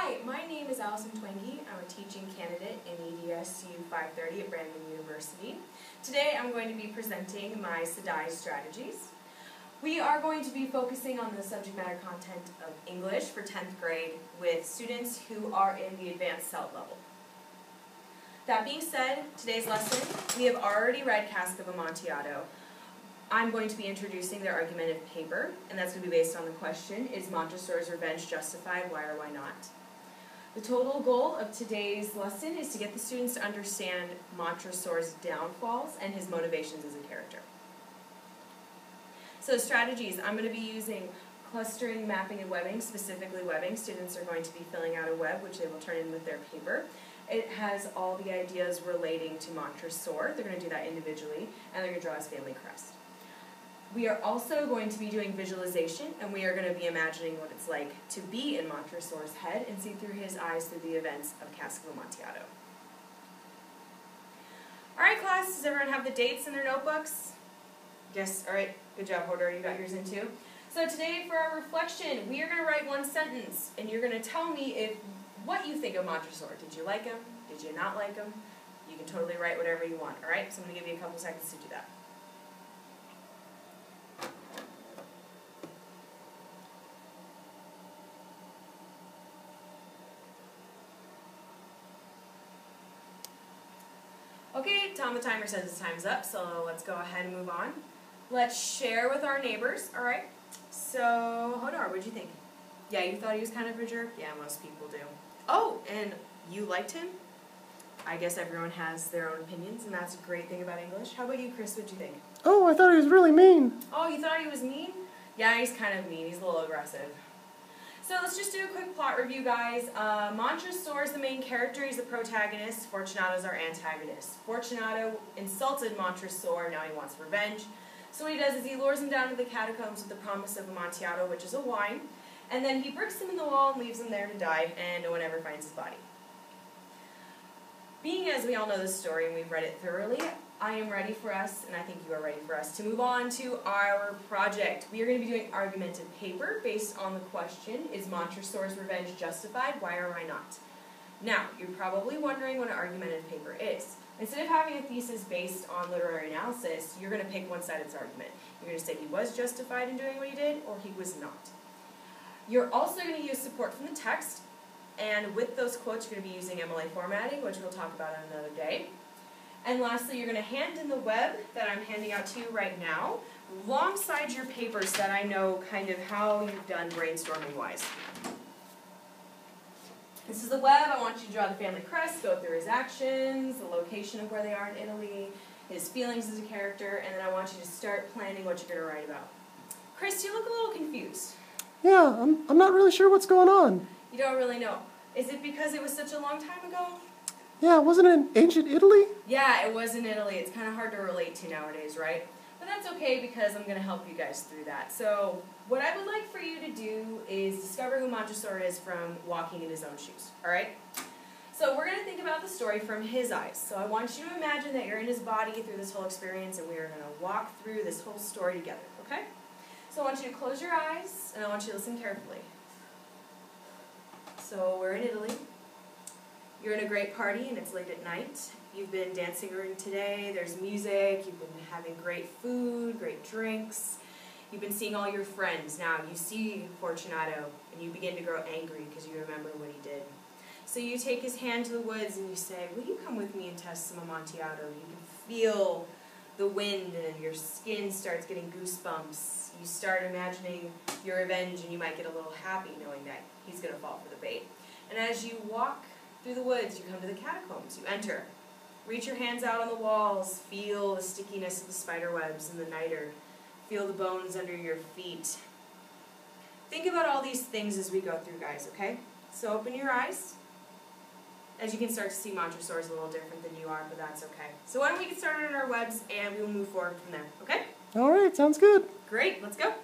Hi, my name is Allison Twenge. I'm a teaching candidate in EDSU 530 at Brandon University. Today I'm going to be presenting my SEDAI strategies. We are going to be focusing on the subject matter content of English for 10th grade with students who are in the advanced CELT level. That being said, today's lesson, we have already read Cask of Amontillado. I'm going to be introducing their argumentative paper, and that's going to be based on the question, is Montressor's revenge justified, why or why not? The total goal of today's lesson is to get the students to understand Montressor's downfalls and his motivations as a character. So strategies, I'm going to be using clustering, mapping, and webbing, specifically webbing. Students are going to be filling out a web, which they will turn in with their paper. It has all the ideas relating to Montresor. They're going to do that individually, and they're going to draw his family crest. We are also going to be doing visualization, and we are going to be imagining what it's like to be in Montressor's head and see through his eyes through the events of Cask of Amontillado. Alright class, does everyone have the dates in their notebooks? Yes, alright, good job, Hodor, you got yours in too. So today for our reflection, we are going to write one sentence, and you're going to tell me what you think of Montresor. Did you like him? Did you not like him? You can totally write whatever you want, alright? So I'm going to give you a couple seconds to do that. Okay, Tom the timer says his time's up, so let's go ahead and move on. Let's share with our neighbors, alright? So, Hodor, what'd you think? Yeah, you thought he was kind of a jerk? Yeah, most people do. Oh, and you liked him? I guess everyone has their own opinions, and that's a great thing about English. How about you, Chris? What'd you think? Oh, I thought he was really mean. Oh, you thought he was mean? Yeah, he's kind of mean. He's a little aggressive. So let's just do a quick plot review, guys. Montresor is the main character. He's the protagonist. Fortunato's our antagonist. Fortunato insulted Montresor. Now he wants revenge. So what he does is he lures him down to the catacombs with the promise of Amontillado, which is a wine. And then he bricks him in the wall and leaves him there to die, and no one ever finds his body. Being as we all know this story and we've read it thoroughly, I am ready for us, and I think you are ready for us, to move on to our project. We are going to be doing argumentative paper based on the question, is Montressor's revenge justified, why or why not? Now, you're probably wondering what an argumentative paper is. Instead of having a thesis based on literary analysis, you're going to pick one side of its argument. You're going to say he was justified in doing what he did, or he was not. You're also going to use support from the text, and with those quotes you're going to be using MLA formatting, which we'll talk about on another day. And lastly, you're going to hand in the web that I'm handing out to you right now, alongside your papers that I know kind of how you've done brainstorming-wise. This is the web. I want you to draw the family crest, go through his actions, the location of where they are in Italy, his feelings as a character, and then I want you to start planning what you're going to write about. Chris, you look a little confused. Yeah, I'm not really sure what's going on. You don't really know. Is it because it was such a long time ago? Yeah, wasn't it in ancient Italy? Yeah, it was in Italy. It's kind of hard to relate to nowadays, right? But that's okay because I'm going to help you guys through that. So what I would like for you to do is discover who Montresor is from walking in his own shoes, alright? So we're going to think about the story from his eyes. So I want you to imagine that you're in his body through this whole experience, and we are going to walk through this whole story together, okay? So I want you to close your eyes, and I want you to listen carefully. So we're in Italy. You're in a great party, and it's late at night. You've been dancing around today. There's music. You've been having great food, great drinks. You've been seeing all your friends. Now you see Fortunato, and you begin to grow angry because you remember what he did. So you take his hand to the woods, and you say, will you come with me and test some Amontillado? You can feel the wind, and your skin starts getting goosebumps. You start imagining your revenge, and you might get a little happy knowing that he's going to fall for the bait. And as you walk through the woods, you come to the catacombs. You enter. Reach your hands out on the walls. Feel the stickiness of the spider webs and the niter. Feel the bones under your feet. Think about all these things as we go through, guys, okay? So open your eyes. As you can start to see, Montresor is a little different than you are, but that's okay. So why don't we get started on our webs, and we will move forward from there, okay? All right, sounds good. Great, let's go.